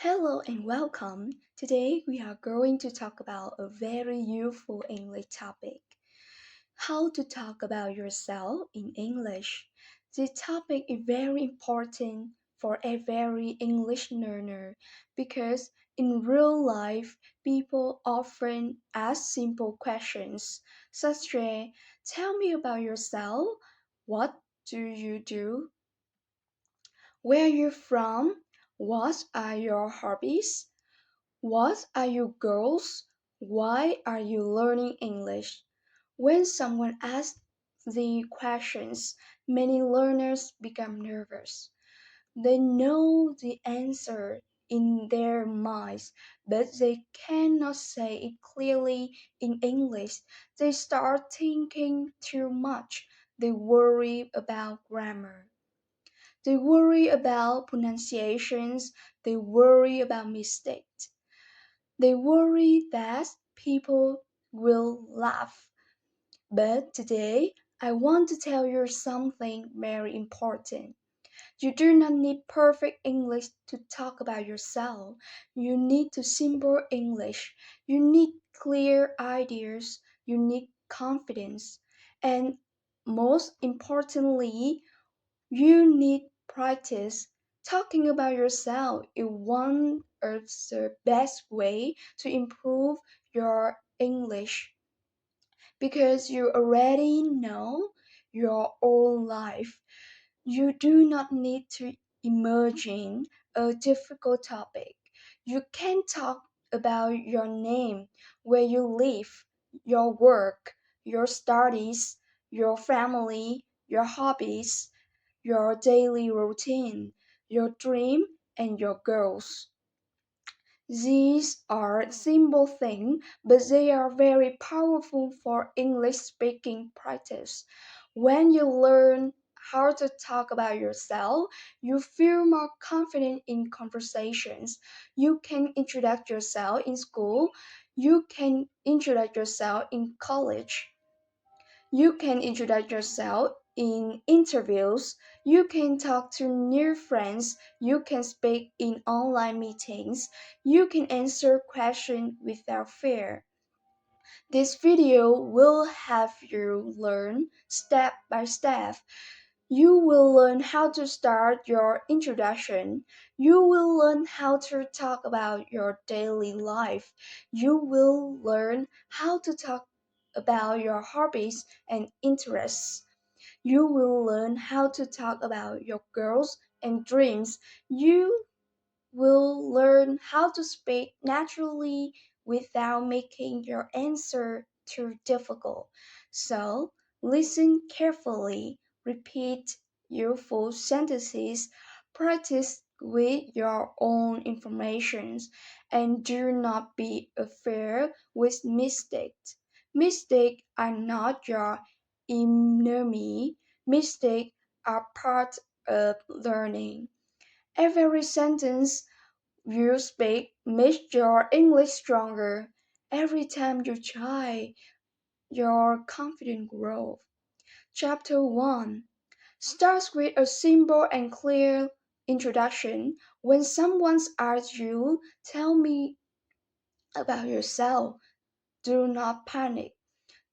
Hello and welcome. Today we are going to talk about a very useful English topic. How to talk about yourself in English. This topic is very important for every English learner because in real life people often ask simple questions such as tell me about yourself, what do you do, where are you from, what are your hobbies, what are you girls? Why are you learning English? When someone asks the questions, many learners become nervous. They know the answer in their minds, but they cannot say it clearly in English. They start thinking too much. They worry about grammar. They worry about pronunciations. They worry about mistakes. They worry that people will laugh. But today, I want to tell you something very important. You do not need perfect English to talk about yourself. You need to simple English. You need clear ideas. You need confidence. And most importantly, you need practice. Talking about yourself is one of the best way to improve your English because you already know your own life. You do not need to imagine a difficult topic. You can talk about your name, where you live, your work, your studies, your family, your hobbies, your daily routine, your dream, and your goals. These are simple things, but they are very powerful for English speaking practice. When you learn how to talk about yourself, you feel more confident in conversations. You can introduce yourself in school, you can introduce yourself in college. You can introduce yourself in interviews. You can talk to new friends. You can speak in online meetings. You can answer questions without fear. This video will have you learn step by step. You will learn how to start your introduction. You will learn how to talk about your daily life. You will learn how to talk about your hobbies and interests. You will learn how to talk about your goals and dreams. You will learn how to speak naturally without making your answer too difficult. So, listen carefully, repeat useful sentences, practice with your own informations, and do not be afraid with mistakes. Mistakes are not your enemy, mistakes are part of learning. Every sentence you speak makes your English stronger. Every time you try, your confidence grows. Chapter 1 starts with a simple and clear introduction. When someone asks you, tell me about yourself, do not panic.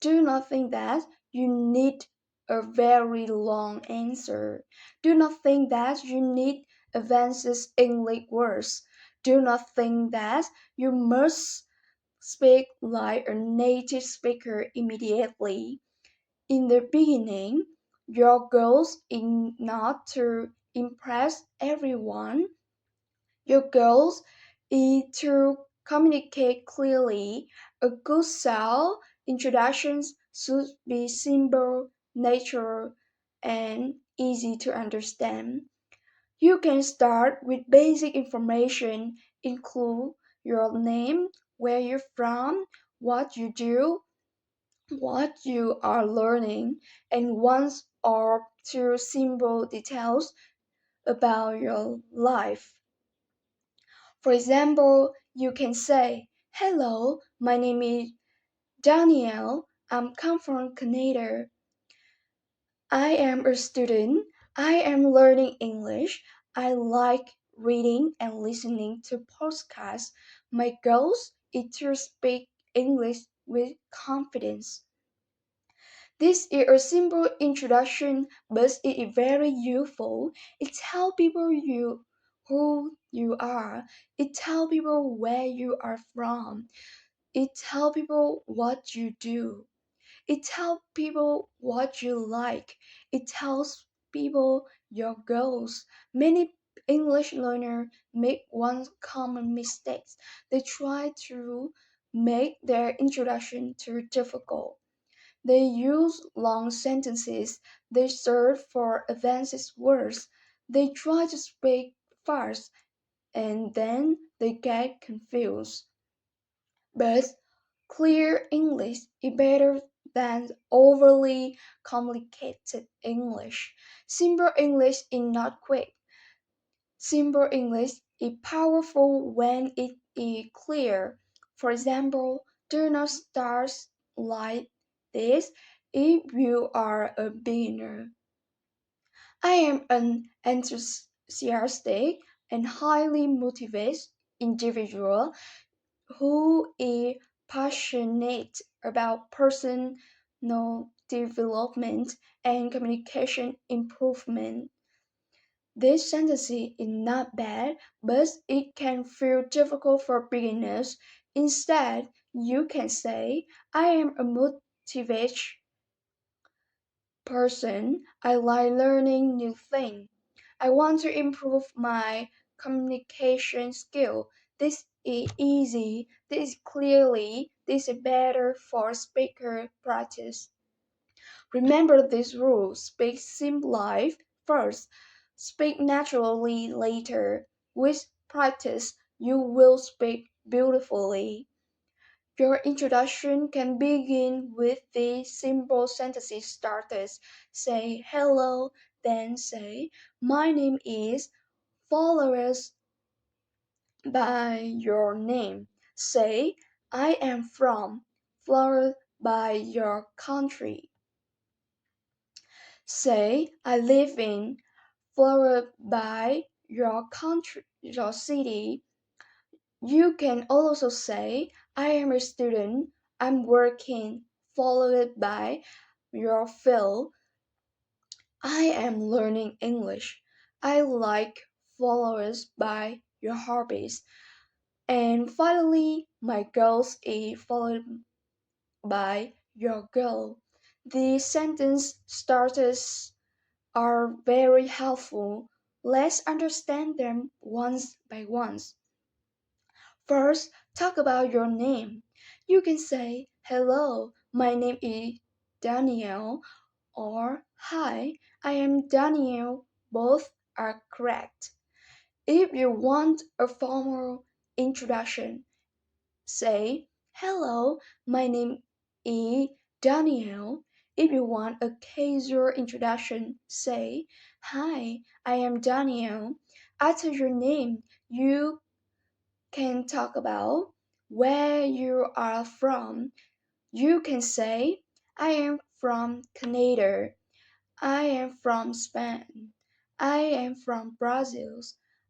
Do not think that you need a very long answer. Do not think that you need advanced English words. Do not think that you must speak like a native speaker immediately. In the beginning, your goal is not to impress everyone. Your goals is to communicate clearly. A good self introductions should be simple, natural, and easy to understand. You can start with basic information, include your name, where you're from, what you do, what you are learning, and one or two simple details about your life. For example, you can say, hello, my name is Danielle. I'm come from Canada. I am a student. I am learning English. I like reading and listening to podcasts. My goals is to speak English with confidence. This is a simple introduction, but it is very useful. It tells people who you are. It tells people where you are from. It tells people what you do. It tells people what you like. It tells people your goals. Many English learners make one common mistake. They try to make their introduction too difficult. They use long sentences. They search for advanced words. They try to speak fast and then they get confused. But clear English is better than overly complicated English. Simple English is not quick. Simple English is powerful when it is clear. For example, do not start like this if you are a beginner. I am an enthusiastic and highly motivated individual who is passionate about personal development and communication improvement. This sentence is not bad, but it can feel difficult for beginners. Instead, you can say, I am a motivated person. I like learning new things. I want to improve my communication skill. This is easy. This is clearly. This is better for speaker practice. Remember this rule. Speak simply first. Speak naturally later. With practice, you will speak beautifully. Your introduction can begin with the simple sentences starters. Say hello, then say my name is, followed by your name. Say I am from, followed by your country. Say I live in, followed by your country, your city. You can also say, I am a student, I'm working, followed by your field. I am learning English. I like, followed by your hobbies. And finally, my goals is followed by your goal. The sentence starters are very helpful. Let's understand them once by once. First, talk about your name. You can say, hello, my name is Daniel, or hi, I am Daniel. Both are correct. If you want a formal introduction, say, hello, my name is Daniel. If you want a casual introduction, say, hi, I am Daniel. After your name, you can talk about where you are from. You can say, I am from Canada. I am from Spain. I am from Brazil.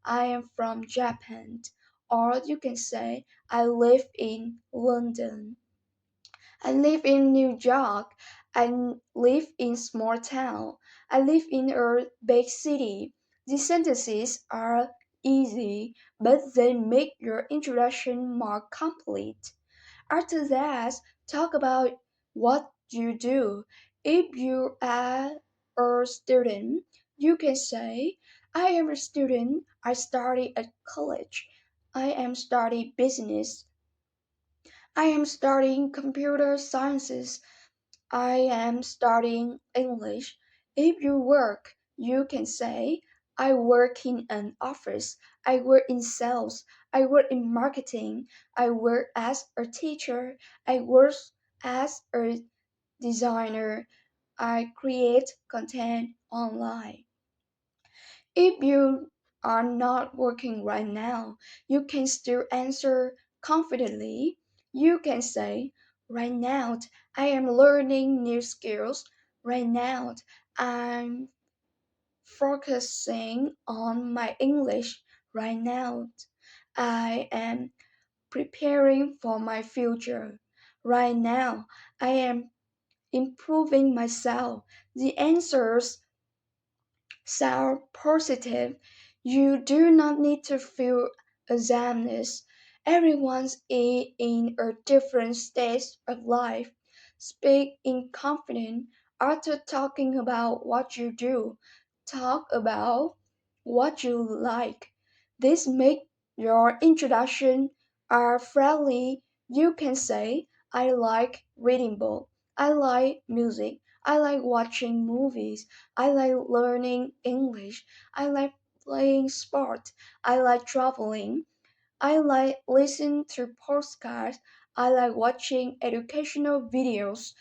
I am from Japan. Or you can say, I live in London. I live in New York. I live in small town. I live in a big city. These sentences are easy, but they make your introduction more complete. After that, talk about what you do. If you are a student, you can say, I am a student. I study at college. I am studying business. I am studying computer sciences. I am studying English. If you work, you can say, I work in an office. I work in sales. I work in marketing. I work as a teacher. I work as a designer. I create content online. If you are not working right now, you can still answer confidently. You can say, right now, I am learning new skills. Right now, I'm focusing on my English. Right now, I am preparing for my future. Right now, I am improving myself. The answers sound positive. You do not need to feel examined. Everyone's in a different stage of life. Speak in confidence after talking about what you do. Talk about what you like. This make your introduction are friendly. You can say, I like reading book. I like music. I like watching movies. I like learning English. I like playing sport. I like traveling. I like listening to podcasts. I like watching educational videos.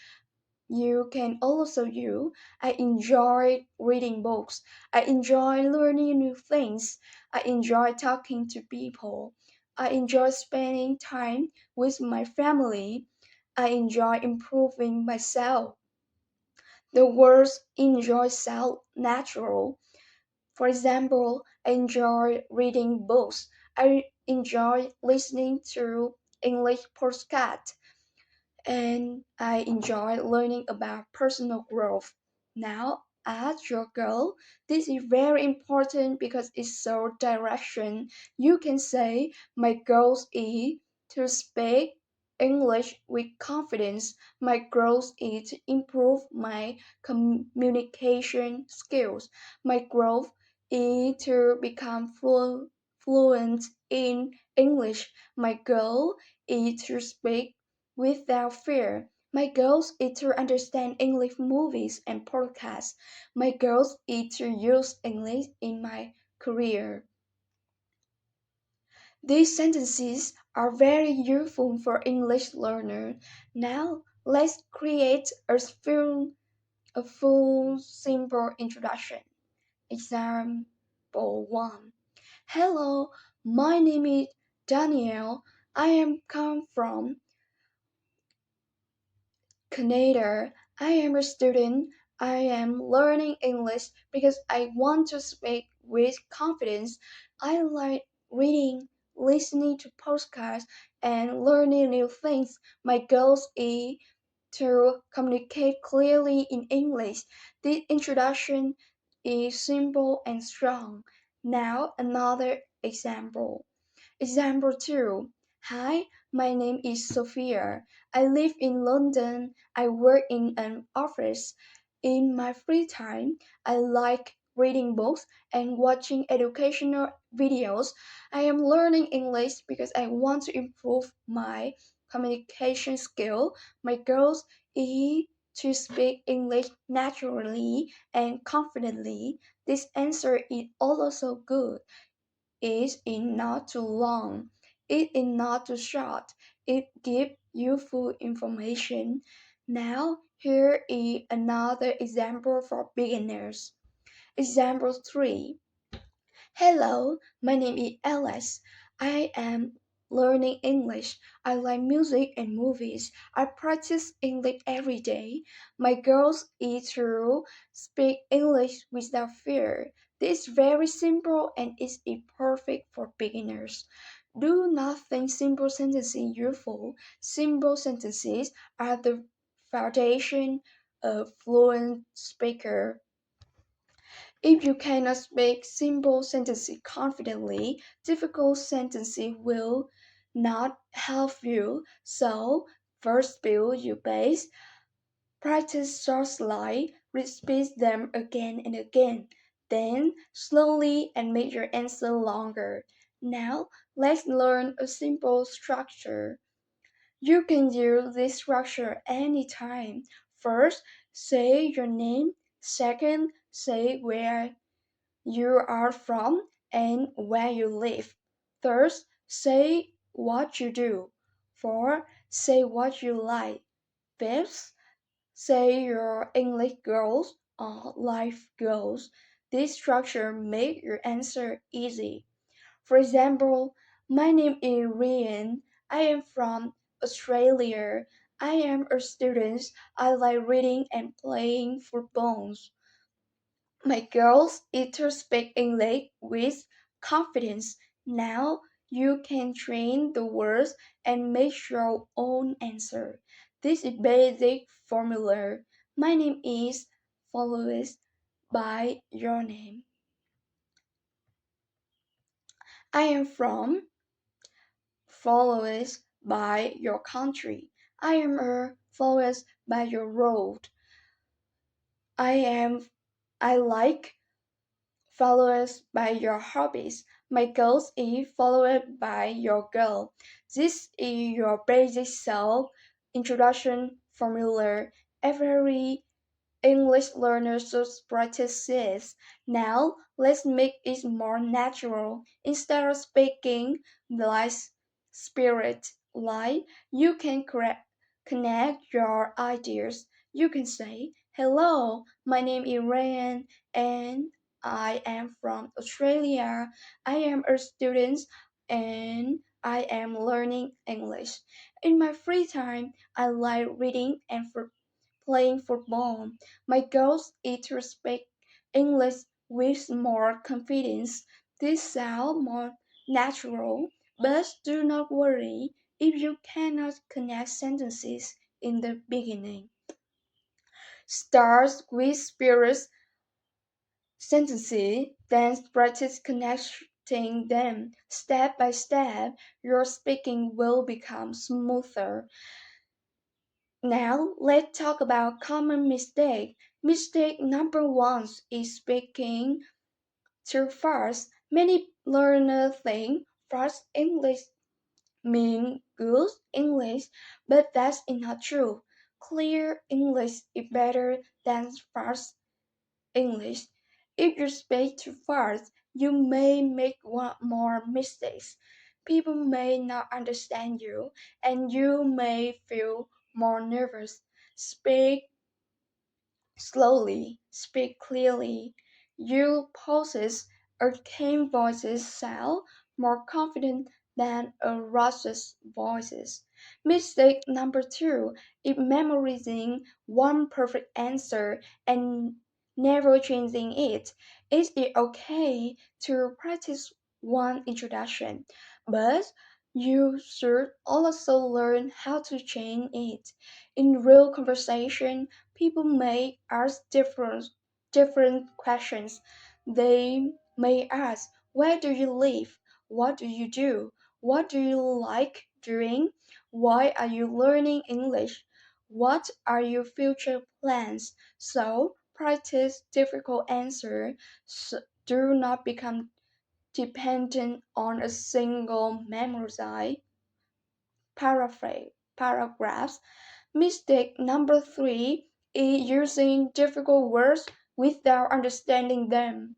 You can also you. I enjoy reading books. I enjoy learning new things. I enjoy talking to people. I enjoy spending time with my family. I enjoy improving myself. The words enjoy sound natural. For example, I enjoy reading books. I enjoy listening to English podcasts and I enjoy learning about personal growth. Now, as your goal, this is very important because it's so direction. You can say, my goal is to speak English with confidence. My goal is to improve my communication skills. My growth is to become fluent in English. My goal is to speak without fear. My goal is to understand English movies and podcasts. My goal is to use English in my career. These sentences are very useful for English learners. Now, let's create a full simple introduction. Example 1. Hello, my name is Daniel. I am come from Canada. I am a student. I am learning English because I want to speak with confidence. I like reading, listening to podcasts, and learning new things. My goal is to communicate clearly in English. This introduction is simple and strong. Now, another example. Example 2. Hi, my name is Sophia. I live in London. I work in an office. In my free time, I like reading books and watching educational videos. I am learning English because I want to improve my communication skill. My goal is to speak English naturally and confidently. This answer is also good. It is not too long. It is not too short. It gives useful information. Now, here is another example for beginners. Example 3. Hello, my name is Alice. I am learning English. I like music and movies. I practice English every day. My goal is to speak English without fear. This is very simple and is perfect for beginners. Do not think simple sentences useful. Simple sentences are the foundation of fluent speaker. If you cannot speak simple sentences confidently, difficult sentences will not help you. So, first build your base, practice short slides, repeat them again and again. Then, slowly and make your answer longer. Now, let's learn a simple structure. You can use this structure anytime. First, say your name. Second, say where you are from and where you live. Third, say what you do. Fourth, say what you like. Fifth, say your English goals or life goals. This structure makes your answer easy. For example, my name is Ryan. I am from Australia. I am a student. I like reading and playing football. My girls either speak English with confidence. Now you can train the words and make your own answer. This is basic formula. My name is followed by your name. I am from followed by your country. I am a followed by your road. I am I like followed by your hobbies. My goals is followed by your goal. This is your basic self introduction formula. Every English learners should practice this. Now, let's make it more natural. Instead of speaking like spirit, like you can connect your ideas. You can say, "Hello, my name is Ryan, and I am from Australia. I am a student, and I am learning English. In my free time, I like reading and playing football. My goal is to speak English with more confidence. This sounds more natural, but do not worry if you cannot connect sentences in the beginning. Start with spirit sentences, then practice connecting them. Step by step, your speaking will become smoother. Now let's talk about common mistake. Mistake number one is speaking too fast. Many learners think fast English means good English, but that's not true. Clear English is better than fast English. If you speak too fast, you may make one more mistakes. People may not understand you, and you may feel more nervous. Speak slowly, speak clearly. Your pauses or calm voices sound more confident than a rushed voices. Mistake number two is memorizing one perfect answer and never changing it. It is okay to practice one introduction, but you should also learn how to change it. In real conversation, people may ask different questions. They may ask, "Where do you live? What do you do? What do you like doing? Why are you learning English? What are your future plans?" So practice difficult answers. Do not become dependent on a single memorized paragraphs. Mistake number three is using difficult words without understanding them.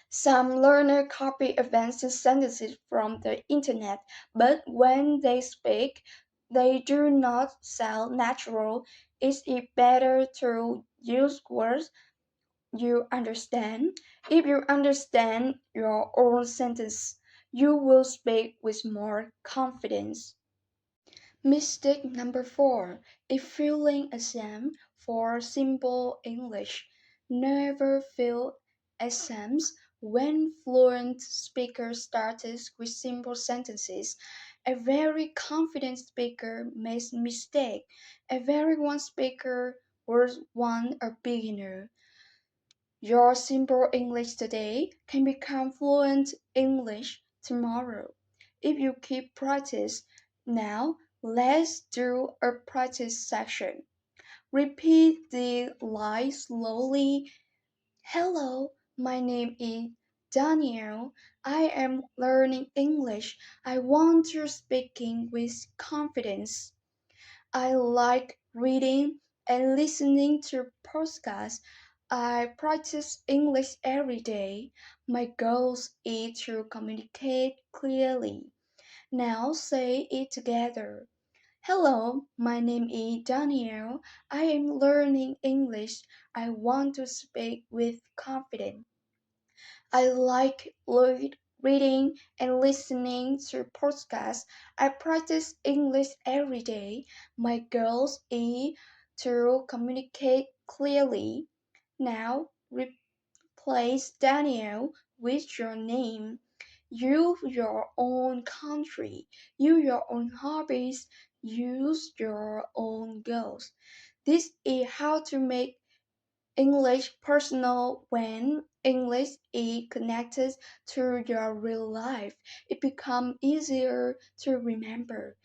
Some learners copy advanced sentences from the internet, but when they speak, they do not sound natural. Is it better to use words you understand? If you understand your own sentence, you will speak with more confidence. Mistake number four is filling exam for simple English. Never fill exams when fluent speakers start with simple sentences. A very confident speaker makes mistake. A very one speaker was one a beginner. Your simple English today can become fluent English tomorrow if you keep practice. Now, let's do a practice section. Repeat the line slowly. "Hello, my name is Daniel. I am learning English. I want to speaking with confidence. I like reading and listening to podcasts. I practice English every day. My goal is to communicate clearly." Now say it together. "Hello, my name is Daniel. I am learning English. I want to speak with confidence. I like reading and listening to podcasts. I practice English every day. My goal is to communicate clearly." Now replace Daniel with your name. Use your own country. Use your own hobbies. Use your own goals. This is how to make English personal. When English is connected to your real life, it becomes easier to remember.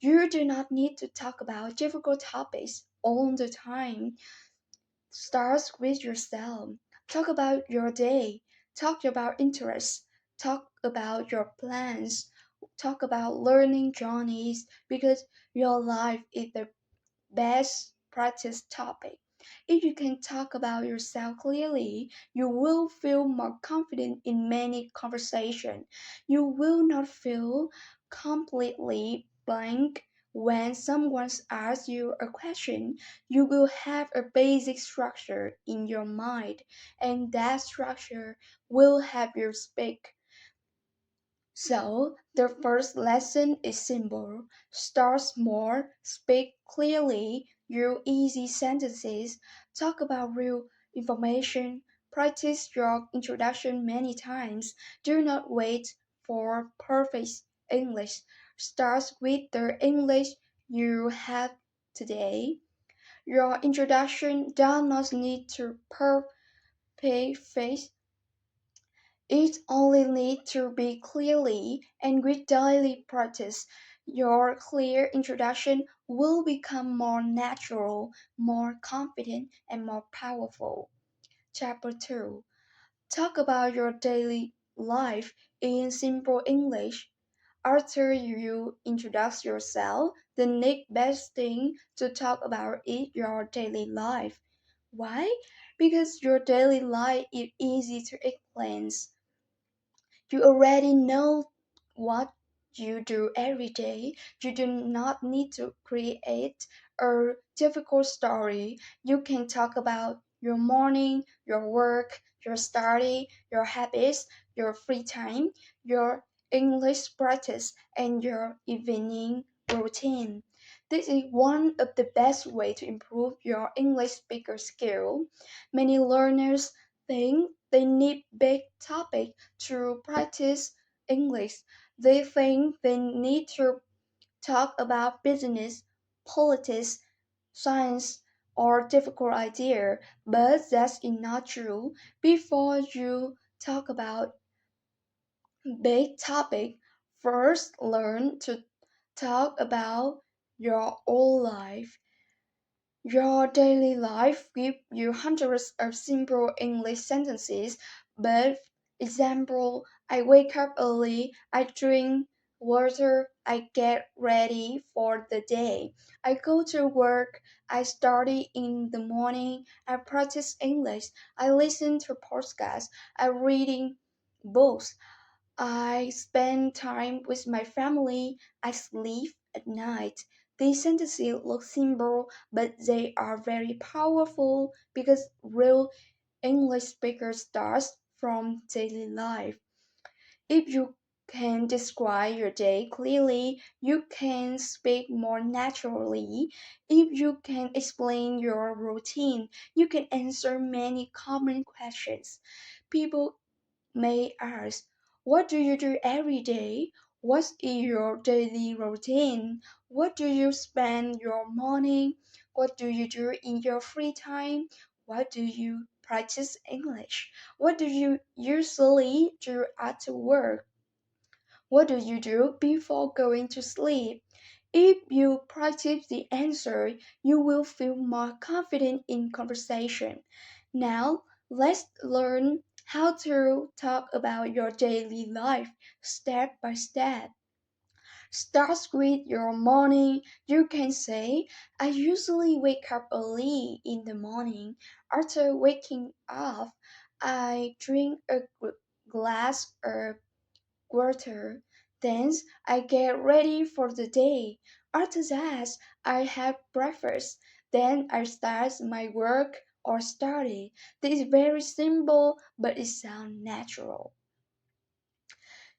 You do not need to talk about difficult topics all the time. Start with yourself. Talk about your day. Talk about interests. Talk about your plans. Talk about learning journeys, because your life is the best practice topic. If you can talk about yourself clearly, you will feel more confident in many conversations. You will not feel completely blank when someone asks you a question. You will have a basic structure in your mind, and that structure will help you speak. So, the first lesson is simple. Start small, speak clearly, use easy sentences, talk about real information, practice your introduction many times. Do not wait for perfect English. Start with the English you have today. Your introduction does not need to perfect. It only needs to be clearly, and with daily practice, your clear introduction will become more natural, more confident, and more powerful. Chapter 2. Talk about your daily life in simple English. After you introduce yourself, the next best thing to talk about is your daily life. Why? Because your daily life is easy to explain. You already know what you do every day. You do not need to create a difficult story. You can talk about your morning, your work, your study, your habits, your free time, your English practice, and your evening routine. This is one of the best ways to improve your English speaker skill. Many learners think they need big topics to practice English. They think they need to talk about business, politics, science, or difficult idea, but that's not true. Before you talk about big topic, first learn to talk about your own life. Your daily life gives you hundreds of simple English sentences, but example, I wake up early, I drink water, I get ready for the day. I go to work, I study in the morning, I practice English, I listen to podcasts, I reading books, I spend time with my family. I sleep at night. These sentences look simple, but they are very powerful because real English speakers start from daily life. If you can describe your day clearly, you can speak more naturally. If you can explain your routine, you can answer many common questions. People may ask, what do you do every day? What is your daily routine? What do you spend your morning? What do you do in your free time? What do you practice English? What do you usually do at work? What do you do before going to sleep? If you practice the answer, you will feel more confident in conversation. Now, let's learn how to talk about your daily life step by step. Start with your morning. You can say, I usually wake up early in the morning. After waking up, I drink a glass of water. Then I get ready for the day. After that, I have breakfast. Then I start my work or study. This is very simple, but it sounds natural.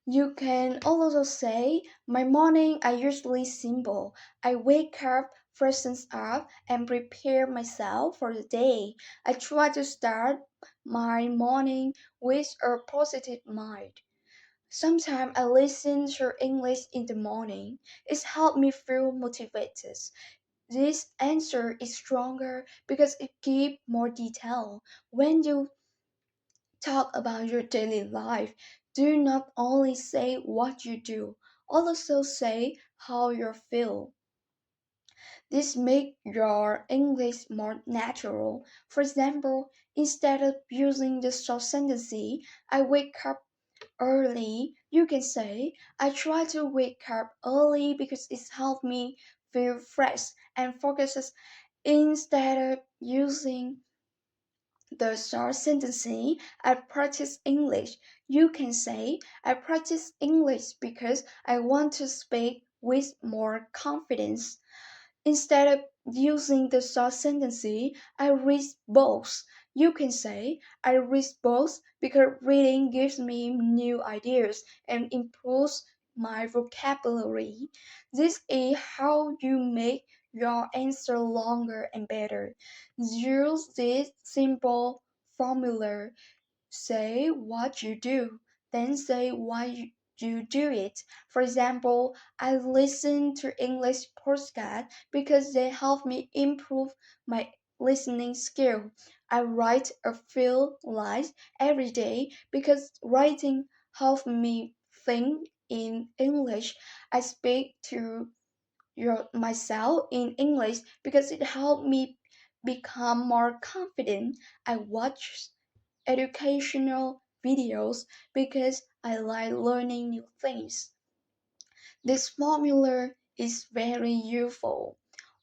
You can also say, my morning are usually simple. I wake up, freshen up, and prepare myself for the day. I try to start my morning with a positive mind. Sometimes I listen to English in the morning. It's helped me feel motivated. This answer is stronger because it gives more detail. When you talk about your daily life, do not only say what you do, also say how you feel. This makes your English more natural. For example, instead of using the short sentence, I wake up early, you can say, I try to wake up early because it's helped me feel fresh and focused instead of using the short sentence, I practice English. You can say, I practice English because I want to speak with more confidence. Instead of using the short sentence, I read books. You can say, I read books because reading gives me new ideas and improves my vocabulary. This is how you make your answer longer and better. Use this simple formula. Say what you do, then say why you do it. For example, I listen to English podcasts because they help me improve my listening skill. I write a few lines every day because writing helps me think in English. I speak to myself in English because it helped me become more confident. I watch educational videos because I like learning new things. This formula is very useful.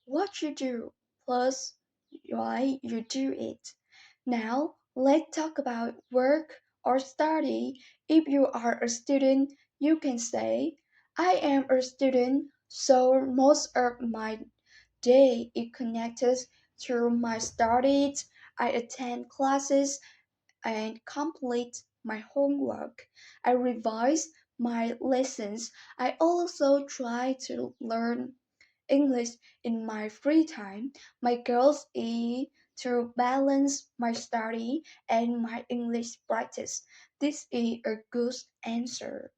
What you do plus why you do it. Now, let's talk about work or study. If you are a student, you can say, I am a student, so most of my day is connected to my studies. I attend classes and complete my homework. I revise my lessons. I also try to learn English in my free time. My goal is to balance my study and my English practice. This is a good answer.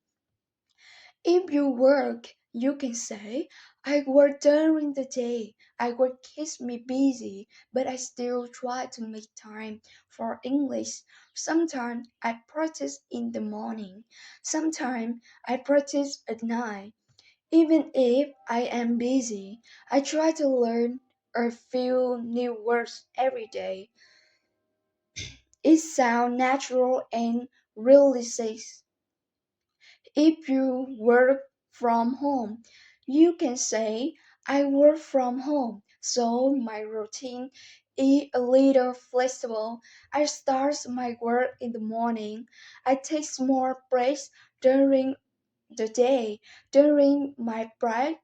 If you work, you can say, I work during the day. I work keeps me busy, but I still try to make time for English. Sometimes I practice in the morning. Sometimes I practice at night. Even if I am busy, I try to learn a few new words every day. It sounds natural and realistic. If you work from home, you can say, I work from home, so my routine is a little flexible. I start my work in the morning. I take more breaks during the day. During my break,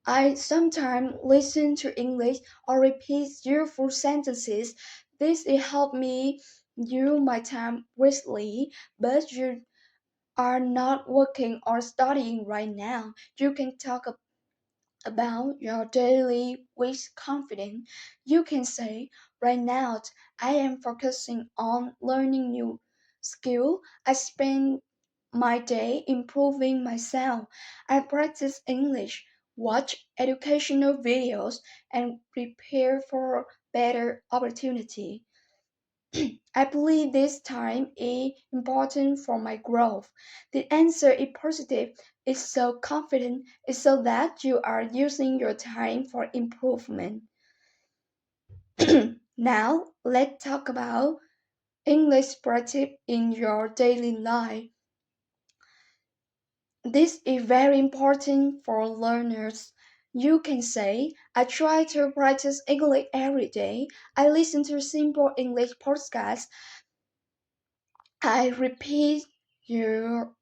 I sometimes listen to English or repeat useful sentences. This will help me use my time wisely, but you are not working or studying right now, you can talk about your daily with confidence. You can say, right now, I am focusing on learning new skill. I spend my day improving myself. I practice English, watch educational videos, and prepare for better opportunity. I believe this time is important for my growth. The answer is positive, is so confident, is so that you are using your time for improvement. Now, let's talk about English practice in your daily life. This is very important for learners. You can say, I try to practice English every day. I listen to simple English podcasts. I repeat your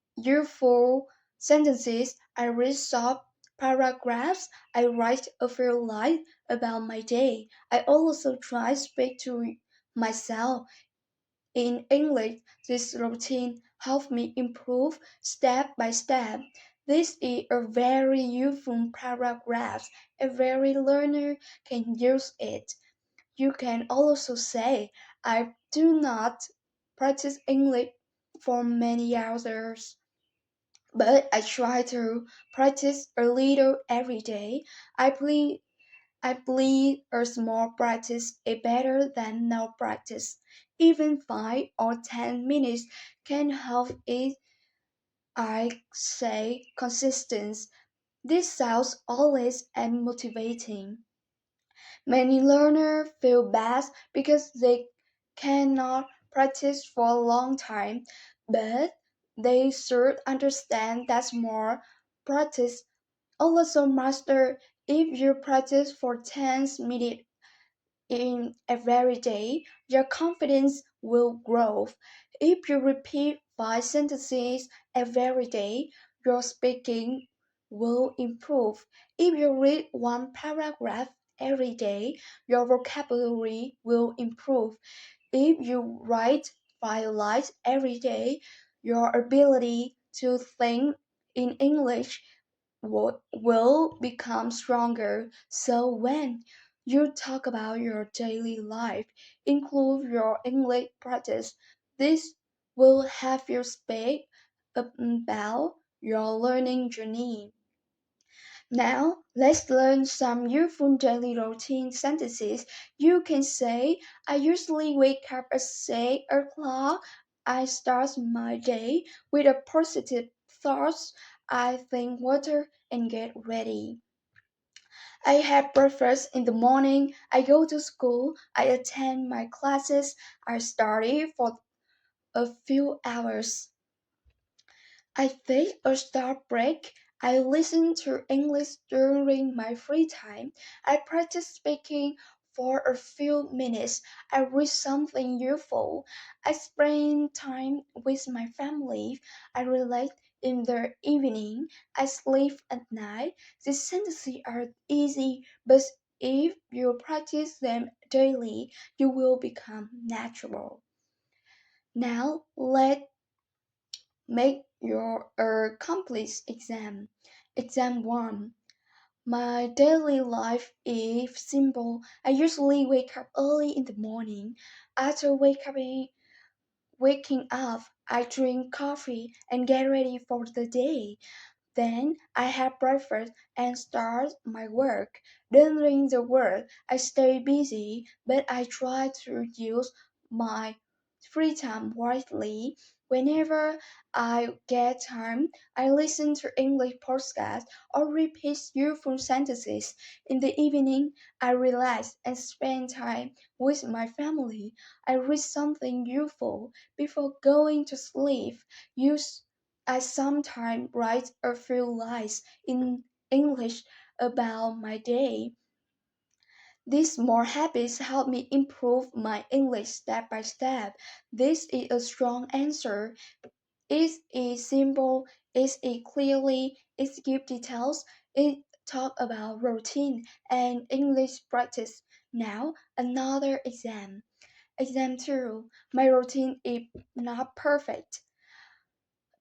full sentences. I read short paragraphs. I write a few lines about my day. I also try to speak to myself in English. This routine helps me improve step by step. This is a very useful paragraph. Every learner can use it. You can also say, I do not practice English for many hours, but I try to practice a little every day. I believe a small practice is better than no practice. Even 5 or 10 minutes can help it. I say consistent. This sounds always and motivating. Many learners feel bad because they cannot practice for a long time, but they should understand that more practice also master. If you practice for 10 minutes in every day, your confidence will grow. If you repeat 5 sentences every day, your speaking will improve. If you read one paragraph every day, your vocabulary will improve. If you write 5 lines every day, your ability to think in English will become stronger. So when you talk about your daily life, include your English practice. This will help you speak about your learning journey. Now, let's learn some useful daily routine sentences. You can say, I usually wake up at 6 o'clock. I start my day with a positive thoughts. I drink water and get ready. I have breakfast in the morning. I go to school. I attend my classes. I study for a few hours. I take a short break. I listen to English during my free time. I practice speaking for a few minutes. I read something useful. I spend time with my family. I relax in the evening. I sleep at night. These sentences are easy, but if you practice them daily, you will become natural. Now, let's make your complete exam. Exam 1. My daily life is simple. I usually wake up early in the morning. After waking up, I drink coffee and get ready for the day. Then I have breakfast and start my work. During the work, I stay busy, but I try to use my free time wisely. Whenever I get time, I listen to English podcasts or repeat useful sentences. In the evening, I relax and spend time with my family. I read something useful before going to sleep. Use I sometimes write a few lines in English about my day. These small habits help me improve my English step by step. This is a strong answer. It is simple, it is clearly, it gives details, it talk about routine and English practice. Now, another exam. Exam 2. My routine is not perfect,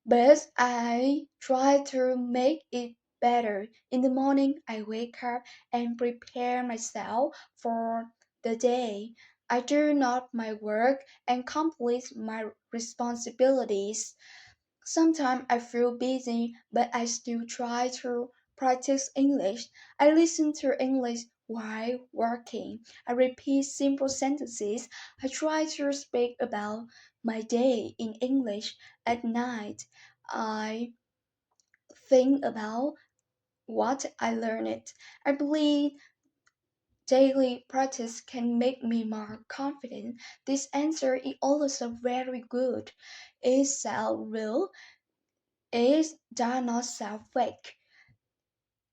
but I try to make it better. In the morning, I wake up and prepare myself for the day. I do not my work and complete my responsibilities. Sometimes I feel busy, but I still try to practice English. I listen to English while working. I repeat simple sentences. I try to speak about my day in English at night. I think about what I learned. I believe daily practice can make me more confident. This answer is also very good. Is self real? Is does not sound fake.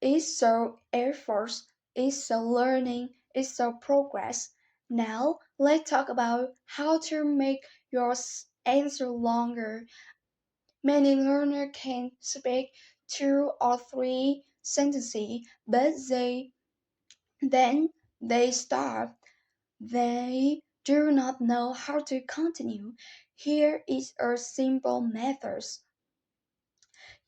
Is so efforts. Is so learning. Is so progress. Now let's talk about how to make your answer longer. Many learners can speak 2 or 3 sentences, but then they stop. They do not know how to continue. Here is a simple method.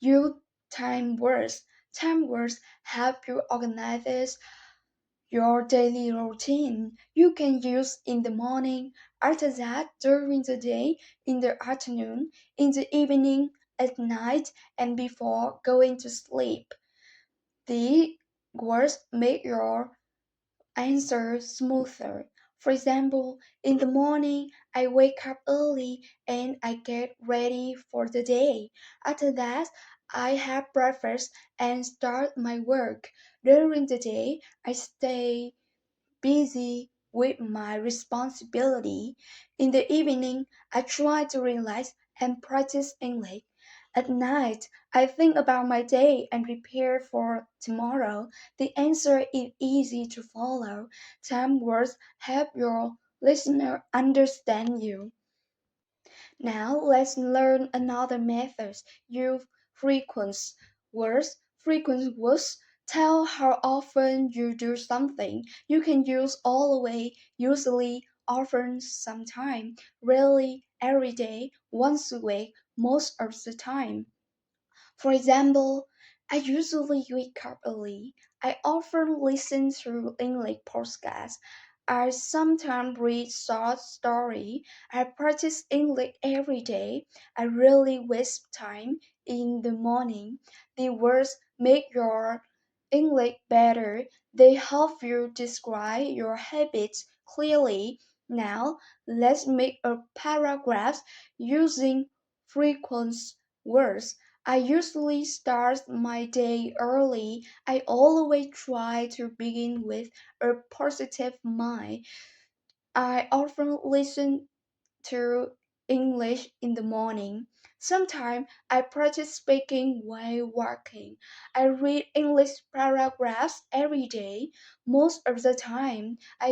Use time words. Time words help you organize Your daily routine you can use in the morning, after that, during the day, in the afternoon, in the evening, at night, and before going to sleep. The words make your answer smoother. For example, in the morning, I wake up early and I get ready for the day. After that, I have breakfast and start my work. During the day, I stay busy with my responsibility. In the evening, I try to relax and practice English. At night, I think about my day and prepare for tomorrow. The answer is easy to follow. Some words help your listener understand you. Now let's learn another method. Use frequent words. Frequent words tell how often you do something. You can use always, usually, often, sometime, rarely, every day, once a week, most of the time. For example, I usually wake up early. I often listen to English podcasts. I sometimes read short stories. I practice English every day. I really waste time in the morning. The words make your English better. They help you describe your habits clearly. Now, let's make a paragraph using frequent words. I usually start my day early. I always try to begin with a positive mind. I often listen to English in the morning. Sometimes I practice speaking while working. I read English paragraphs every day. Most of the time, I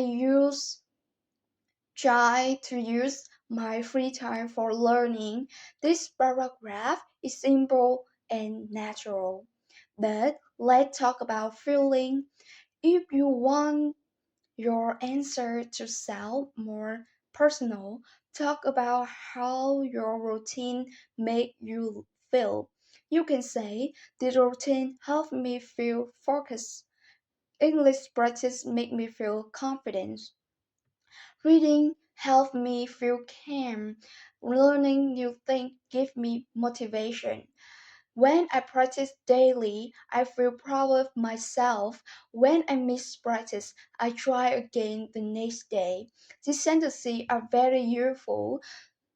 try to use my free time for learning. This paragraph is simple and natural. But let's talk about feeling. If you want your answer to sound more personal, talk about how your routine make you feel. You can say, the routine helped me feel focused. English practice make me feel confident. Reading helped me feel calm. Learning new things give me motivation. When I practice daily, I feel proud of myself. When I miss practice, I try again the next day. These sentences are very useful.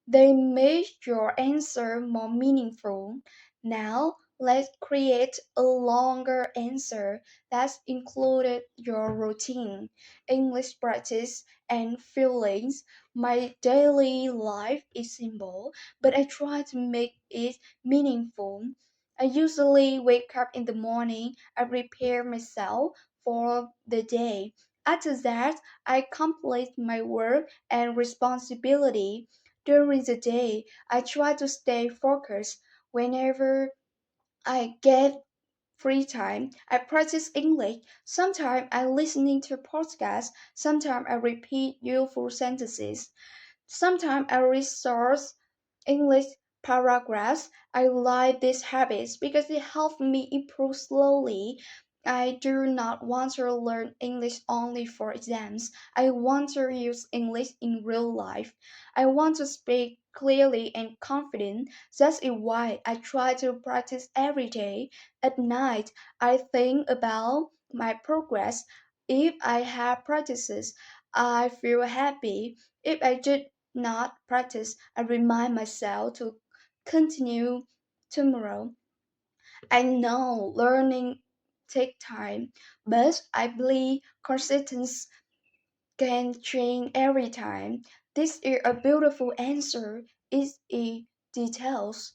They make your answer more meaningful. Now, let's create a longer answer that included your routine, English practice, and feelings. My daily life is simple, but I try to make it meaningful. I usually wake up in the morning, I prepare myself for the day. After that, I complete my work and responsibility. During the day, I try to stay focused. Whenever I get free time, I practice English. Sometimes I listening to podcasts. Sometimes I repeat useful sentences. Sometimes I research English paragraphs. I like these habits because they help me improve slowly. I do not want to learn English only for exams. I want to use English in real life. I want to speak clearly and confident. That is why I try to practice every day. At night, I think about my progress. If I have practices, I feel happy. If I did not practice, I remind myself to continue tomorrow. I know learning takes time, but I believe consistency can change every time. This is a beautiful answer. It's in details.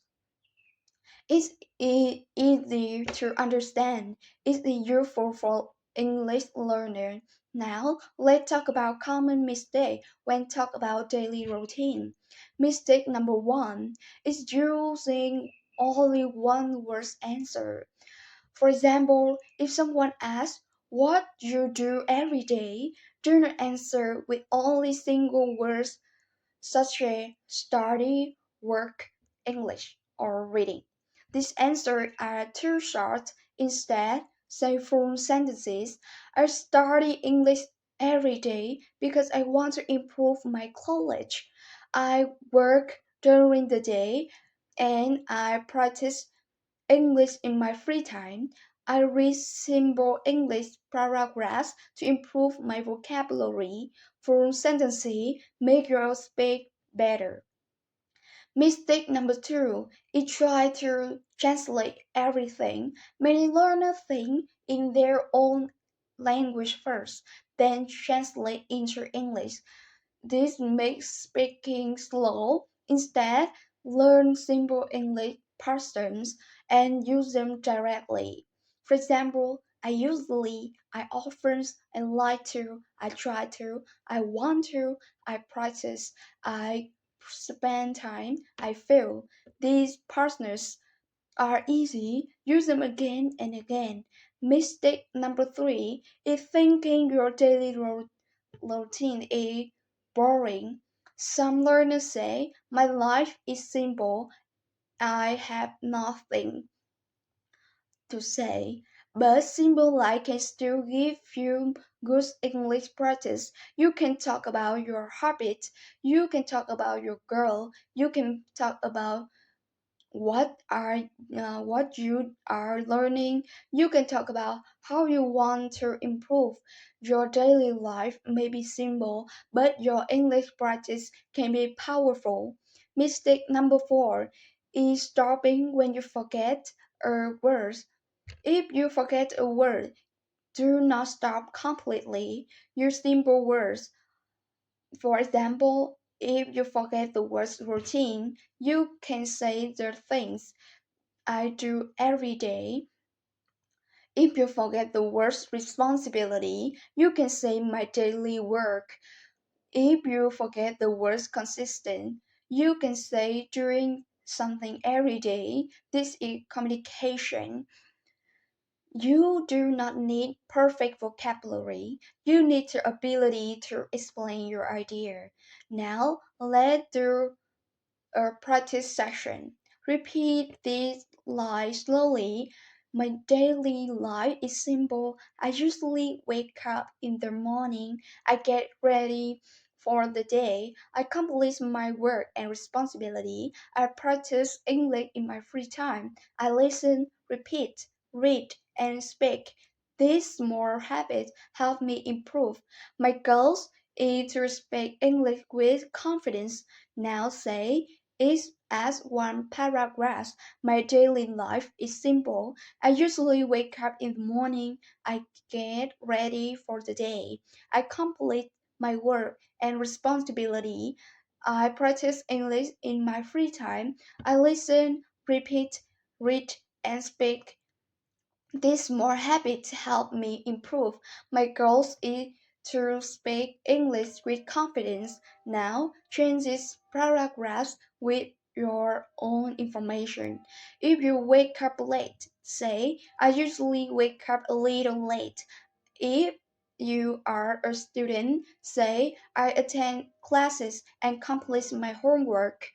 It's easy to understand. It's useful for English learner. Now, let's talk about common mistake when talk about daily routine. Mistake number one is using only one word answer. For example, if someone asks what you do every day, do not answer with only single words such as study, work, English, or reading. These answers are too short. Instead, say full sentences. I study English every day because I want to improve my college. I work during the day and I practice English in my free time. I read simple English paragraphs to improve my vocabulary. Full sentences make your speak better. Mistake number two is try to translate everything. Many learners think in their own language first, then translate into English. This makes speaking slow. Instead, learn simple English patterns and use them directly. For example, I often, I like to, I try to, I want to, I practice, I spend time, I feel. These partners are easy. Use them again and again. Mistake number three is thinking your daily routine is boring. Some learners say, my life is simple, I have nothing to say. But simple life can still give you good English practice. You can talk about your habits, you can talk about your girl, you can talk about what you are learning. You can talk about how you want to improve. Your daily life may be simple, but your English practice can be powerful. Mistake number four is stopping when you forget a word. If you forget a word, do not stop completely. Use simple words. For example, if you forget the word routine, you can say the things I do every day. If you forget the word responsibility, you can say my daily work. If you forget the word consistent, you can say doing something every day. This is communication. You do not need perfect vocabulary. You need the ability to explain your idea. Now, let's do a practice session. Repeat these lines slowly. My daily life is simple. I usually wake up in the morning. I get ready for the day. I complete my work and responsibility. I practice English in my free time. I listen, repeat, read, and speak. These small habits help me improve. My goals is to speak English with confidence. Now say, is as one paragraph. My daily life is simple. I usually wake up in the morning. I get ready for the day. I complete my work and responsibility. I practice English in my free time. I listen, repeat, read, and speak. These small habits help me improve. My goal is to speak English with confidence. Now, change these paragraphs with your own information. If you wake up late, say, I usually wake up a little late. If you are a student, say, I attend classes and complete my homework.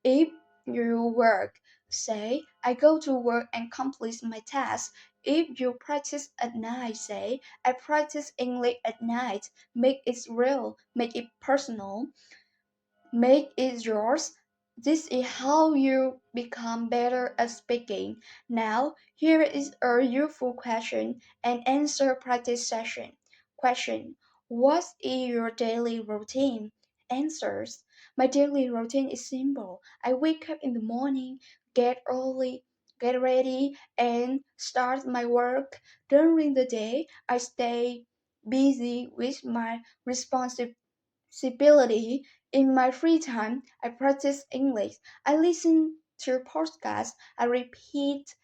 If you work, say, I go to work and complete my task. If you practice at night, say, I practice English at night. Make it real, make it personal. Make it yours. This is how you become better at speaking. Now, here is a useful question and answer practice session. Question: what is your daily routine? Answers: my daily routine is simple. I wake up in the morning, get early, get ready, and start my work. During the day, I stay busy with my responsibilities Civility. In my free time, I practice English. I listen to podcasts. I repeat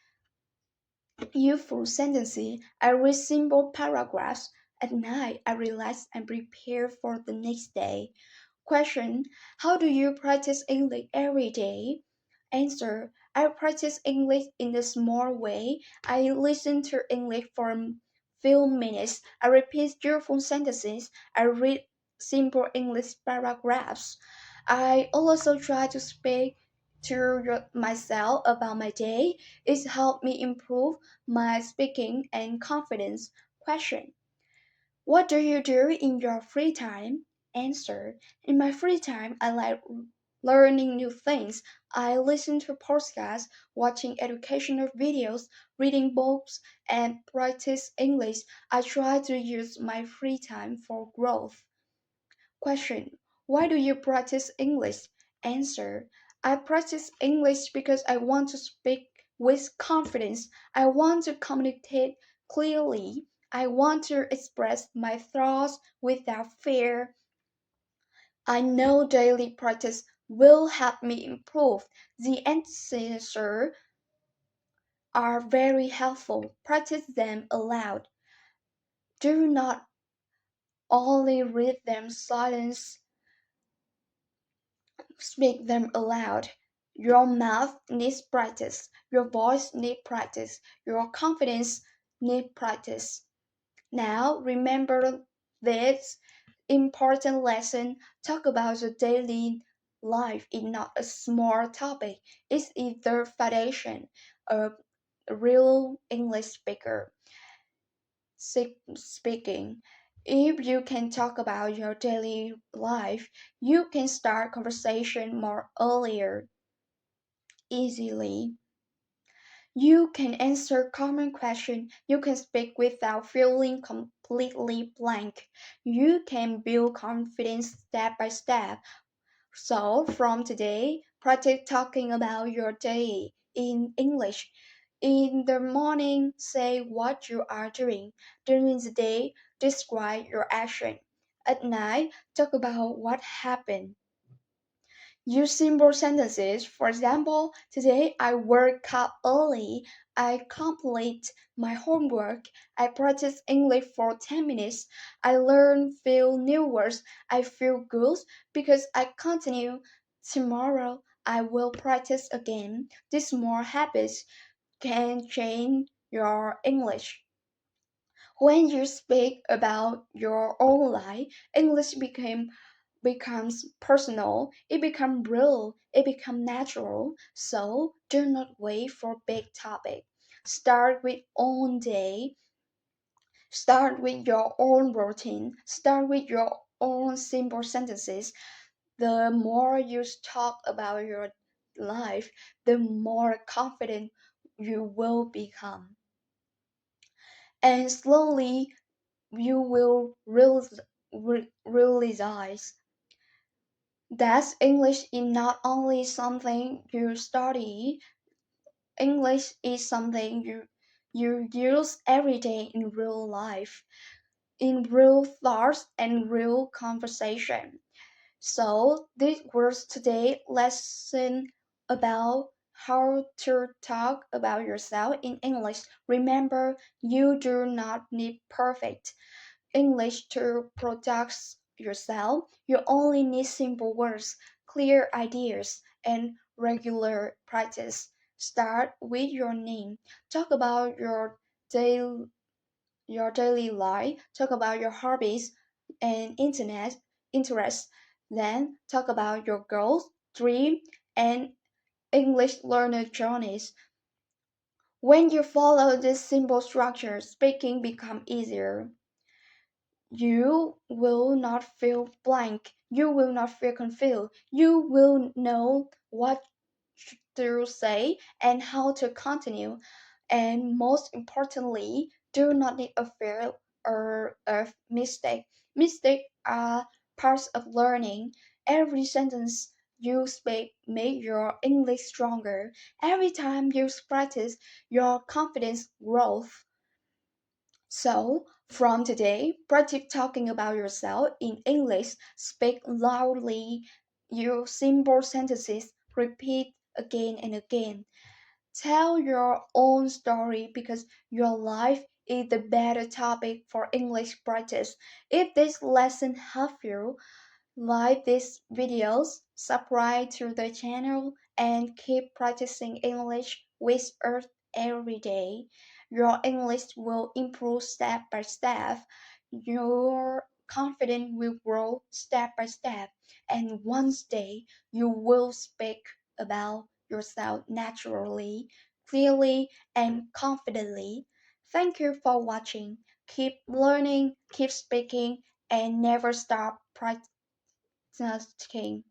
useful sentences. I read simple paragraphs. At night, I relax and prepare for the next day. Question: how do you practice English every day? Answer: I practice English in a small way. I listen to English for a few minutes. I repeat useful sentences. I read simple English paragraphs. I also try to speak myself about my day. It's helped me improve my speaking and confidence. Question: what do you do in your free time? Answer: in my free time, I like learning new things. I listen to podcasts, watching educational videos, reading books, and practice English. I try to use my free time for growth. Question: why do you practice English? Answer: I practice English because I want to speak with confidence. I want to communicate clearly. I want to express my thoughts without fear. I know daily practice will help me improve. The answers are very helpful. Practice them aloud. Do not only read them silence. Speak them aloud. Your mouth needs practice. Your voice needs practice. Your confidence needs practice. Now remember this important lesson. Talk about your daily life is not a small topic. It's either foundation, a real English speaking. If you can talk about your daily life, you can start conversation more earlier, easily. You can answer common questions. You can speak without feeling completely blank. You can build confidence step by step. So, from today, practice talking about your day in English. In the morning, say what you are doing. During the day, describe your action. At night, talk about what happened. Use simple sentences. For example, today I woke up early. I complete my homework. I practice English for 10 minutes. I learn few new words. I feel good because I continue. Tomorrow I will practice again. These small habits can change your English. When you speak about your own life, English becomes personal, it becomes real, it becomes natural. So do not wait for big topic. Start with own day, start with your own routine, start with your own simple sentences. The more you talk about your life, the more confident you will become. And slowly you will realize that English is not only something you study, English is something you use every day in real life, in real thoughts and real conversation. So this was today's lesson about how to talk about yourself in English. Remember, you do not need perfect English to protect yourself. You only need simple words, clear ideas, and regular practice. Start with your name. Talk about daily your daily life. Talk about your hobbies and internet interests. Then talk about your goals, dream, and English learner journeys. When you follow this simple structure, speaking becomes easier. You will not feel blank. You will not feel confused. You will know what to say and how to continue. And most importantly, do not need a fear or a mistake. Mistakes are parts of learning. Every sentence you speak make your English stronger. Every time you practice, your confidence grows. So, from today, practice talking about yourself in English. Speak loudly. Use simple sentences. Repeat again and again. Tell your own story because your life is the better topic for English practice. If this lesson helped you, like these videos, subscribe to the channel, and keep practicing English with us every day. Your English will improve step by step. Your confidence will grow step by step. And one day you will speak about yourself naturally, clearly, and confidently. Thank you for watching. Keep learning, keep speaking, and never stop practicing.